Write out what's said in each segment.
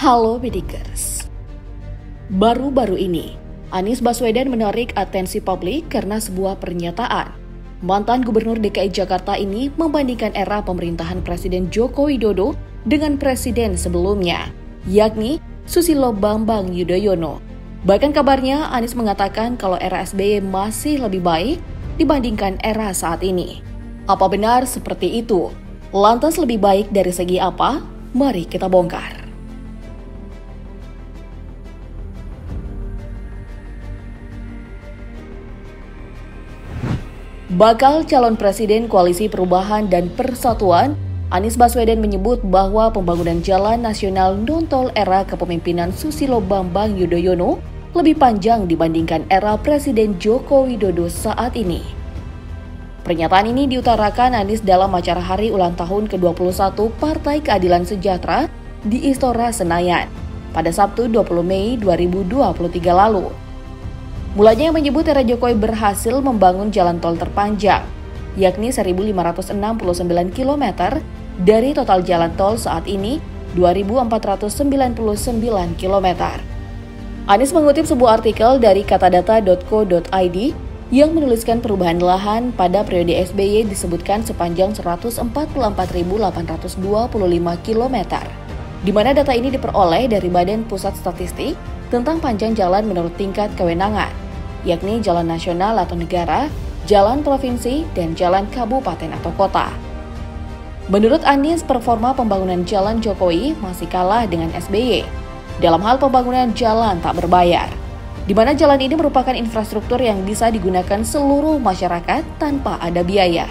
Halo Bedikers. Baru-baru ini, Anies Baswedan menarik atensi publik karena sebuah pernyataan. Mantan Gubernur DKI Jakarta ini membandingkan era pemerintahan Presiden Joko Widodo dengan presiden sebelumnya, yakni Susilo Bambang Yudhoyono. Bahkan kabarnya Anies mengatakan kalau era SBY masih lebih baik dibandingkan era saat ini. Apa benar seperti itu? Lantas lebih baik dari segi apa? Mari kita bongkar. Bakal calon presiden Koalisi Perubahan dan Persatuan, Anies Baswedan menyebut bahwa pembangunan jalan nasional non-tol era kepemimpinan Susilo Bambang Yudhoyono lebih panjang dibandingkan era Presiden Joko Widodo saat ini. Pernyataan ini diutarakan Anies dalam acara hari ulang tahun ke-21 Partai Keadilan Sejahtera di Istora Senayan pada Sabtu 20 Mei 2023 lalu. Mulanya menyebut era Jokowi berhasil membangun jalan tol terpanjang, yakni 1.569 km dari total jalan tol saat ini 2.499 km. Anies mengutip sebuah artikel dari katadata.co.id yang menuliskan perubahan lahan pada periode SBY disebutkan sepanjang 144.825 km, di mana data ini diperoleh dari Badan Pusat Statistik tentang panjang jalan menurut tingkat kewenangan, yakni jalan nasional atau negara, jalan provinsi, dan jalan kabupaten atau kota. Menurut Anies, performa pembangunan jalan Jokowi masih kalah dengan SBY dalam hal pembangunan jalan tak berbayar, di mana jalan ini merupakan infrastruktur yang bisa digunakan seluruh masyarakat tanpa ada biaya.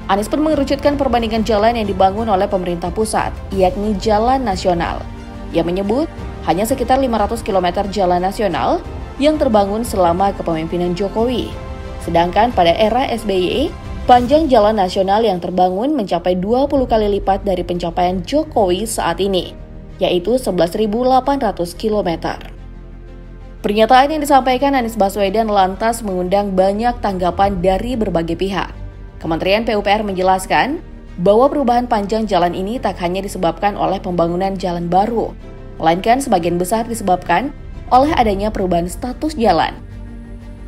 Anies pun mengerucutkan perbandingan jalan yang dibangun oleh pemerintah pusat, yakni jalan nasional, yang menyebut hanya sekitar 500 km jalan nasional yang terbangun selama kepemimpinan Jokowi. Sedangkan pada era SBY, panjang jalan nasional yang terbangun mencapai 20 kali lipat dari pencapaian Jokowi saat ini, yaitu 11.800 km. Pernyataan yang disampaikan Anies Baswedan lantas mengundang banyak tanggapan dari berbagai pihak. Kementerian PUPR menjelaskan bahwa perubahan panjang jalan ini tak hanya disebabkan oleh pembangunan jalan baru, melainkan sebagian besar disebabkan oleh adanya perubahan status jalan.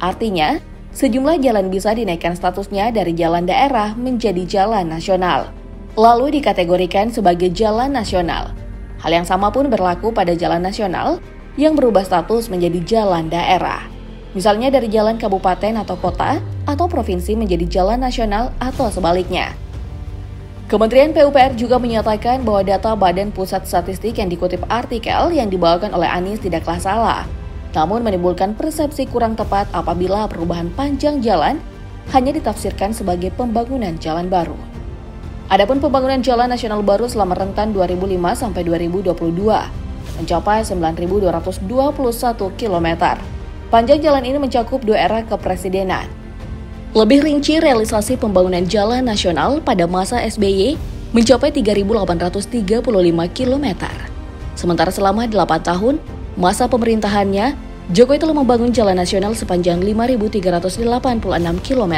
Artinya, sejumlah jalan bisa dinaikkan statusnya dari jalan daerah menjadi jalan nasional, lalu dikategorikan sebagai jalan nasional. Hal yang sama pun berlaku pada jalan nasional yang berubah status menjadi jalan daerah. Misalnya dari jalan kabupaten atau kota atau provinsi menjadi jalan nasional atau sebaliknya. Kementerian PUPR juga menyatakan bahwa data Badan Pusat Statistik yang dikutip artikel yang dibawakan oleh Anies tidaklah salah, namun menimbulkan persepsi kurang tepat apabila perubahan panjang jalan hanya ditafsirkan sebagai pembangunan jalan baru. Adapun pembangunan jalan nasional baru selama rentan 2005 sampai 2022 mencapai 9.221 km. Panjang jalan ini mencakup 2 era kepresidenan. Lebih rinci, realisasi pembangunan jalan nasional pada masa SBY mencapai 3.835 km. Sementara selama 8 tahun masa pemerintahannya, Jokowi telah membangun jalan nasional sepanjang 5.386 km.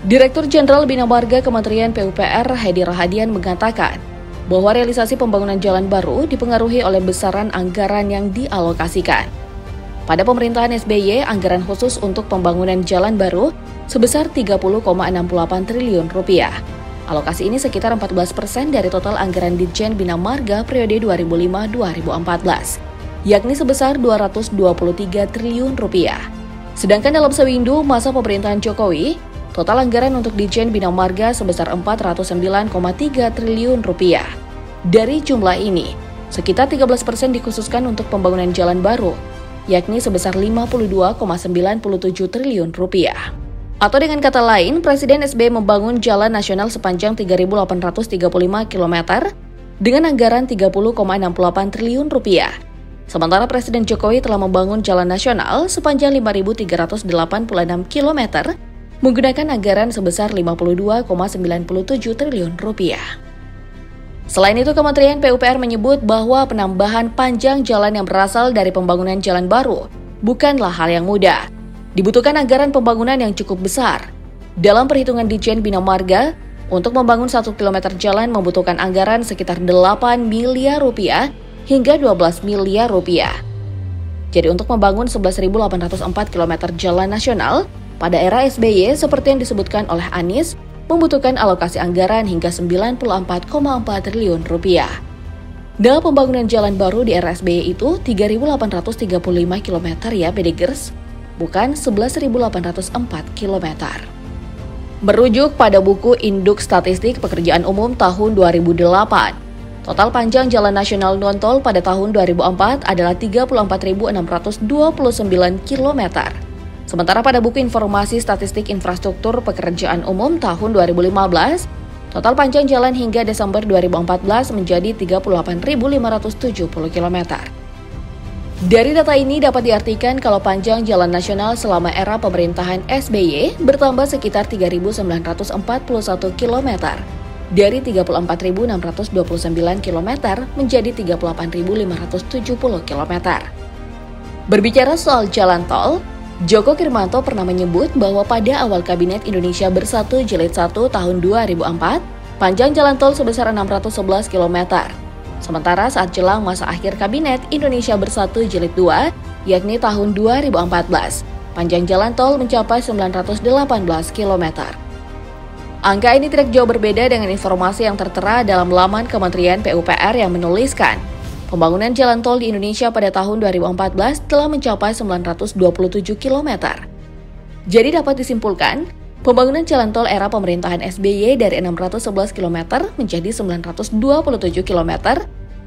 Direktur Jenderal Bina Marga Kementerian PUPR Hedi Rahadian mengatakan bahwa realisasi pembangunan jalan baru dipengaruhi oleh besaran anggaran yang dialokasikan. Pada pemerintahan SBY, anggaran khusus untuk pembangunan jalan baru sebesar 30,68 triliun rupiah. Alokasi ini sekitar 14% dari total anggaran Ditjen Bina Marga periode 2005-2014, yakni sebesar 223 triliun rupiah. Sedangkan dalam sewindu masa pemerintahan Jokowi, total anggaran untuk Ditjen Bina Marga sebesar 409,3 triliun rupiah. Dari jumlah ini, sekitar 13% dikhususkan untuk pembangunan jalan baru, yakni sebesar 52,97 triliun rupiah. Atau dengan kata lain, Presiden SBY membangun jalan nasional sepanjang 3.835 km dengan anggaran 30,68 triliun rupiah. Sementara Presiden Jokowi telah membangun jalan nasional sepanjang 5.386 km menggunakan anggaran sebesar 52,97 triliun rupiah. Selain itu, Kementerian PUPR menyebut bahwa penambahan panjang jalan yang berasal dari pembangunan jalan baru bukanlah hal yang mudah. Dibutuhkan anggaran pembangunan yang cukup besar. Dalam perhitungan Ditjen Bina Marga, untuk membangun 1 km jalan membutuhkan anggaran sekitar 8 miliar rupiah hingga 12 miliar rupiah. Jadi untuk membangun 11.804 km jalan nasional pada era SBY seperti yang disebutkan oleh Anies membutuhkan alokasi anggaran hingga 94,4 triliun rupiah. Dalam pembangunan jalan baru di era SBY itu 3.835 km ya Bedegers, bukan 11.804 km. Merujuk pada buku Induk Statistik Pekerjaan Umum tahun 2008, total panjang jalan nasional non-tol pada tahun 2004 adalah 34.629 km. Sementara pada buku Informasi Statistik Infrastruktur Pekerjaan Umum tahun 2015, total panjang jalan hingga Desember 2014 menjadi 38.570 km. Dari data ini dapat diartikan kalau panjang jalan nasional selama era pemerintahan SBY bertambah sekitar 3.941 km. Dari 34.629 km menjadi 38.570 km. Berbicara soal jalan tol, Joko Kirmanto pernah menyebut bahwa pada awal Kabinet Indonesia Bersatu Jilid 1 tahun 2004, panjang jalan tol sebesar 611 km. Sementara saat jelang masa akhir Kabinet Indonesia Bersatu Jilid 2, yakni tahun 2014, panjang jalan tol mencapai 918 km. Angka ini tidak jauh berbeda dengan informasi yang tertera dalam laman Kementerian PUPR yang menuliskan pembangunan jalan tol di Indonesia pada tahun 2014 telah mencapai 927 km. Jadi dapat disimpulkan, pembangunan jalan tol era pemerintahan SBY dari 611 km menjadi 927 km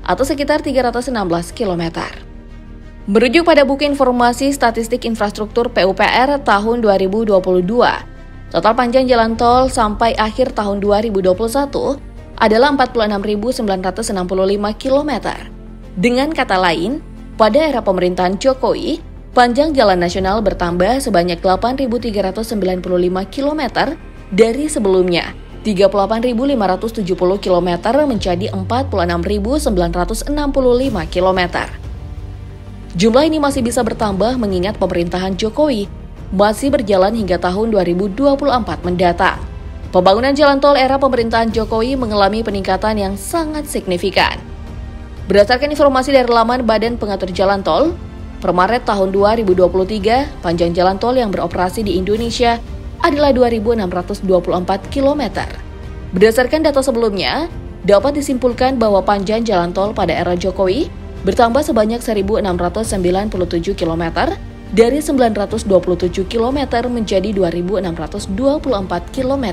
atau sekitar 316 km. Merujuk pada buku Informasi Statistik Infrastruktur PUPR tahun 2022, total panjang jalan tol sampai akhir tahun 2021 adalah 46.965 km. Dengan kata lain, pada era pemerintahan Jokowi, panjang jalan nasional bertambah sebanyak 8.395 km dari sebelumnya 38.570 km menjadi 46.965 km. Jumlah ini masih bisa bertambah mengingat pemerintahan Jokowi masih berjalan hingga tahun 2024 mendatang. Pembangunan jalan tol era pemerintahan Jokowi mengalami peningkatan yang sangat signifikan. Berdasarkan informasi dari laman Badan Pengatur Jalan Tol, per Maret tahun 2023, panjang jalan tol yang beroperasi di Indonesia adalah 2.624 km. Berdasarkan data sebelumnya, dapat disimpulkan bahwa panjang jalan tol pada era Jokowi bertambah sebanyak 1.697 km, dari 927 km menjadi 2.624 km.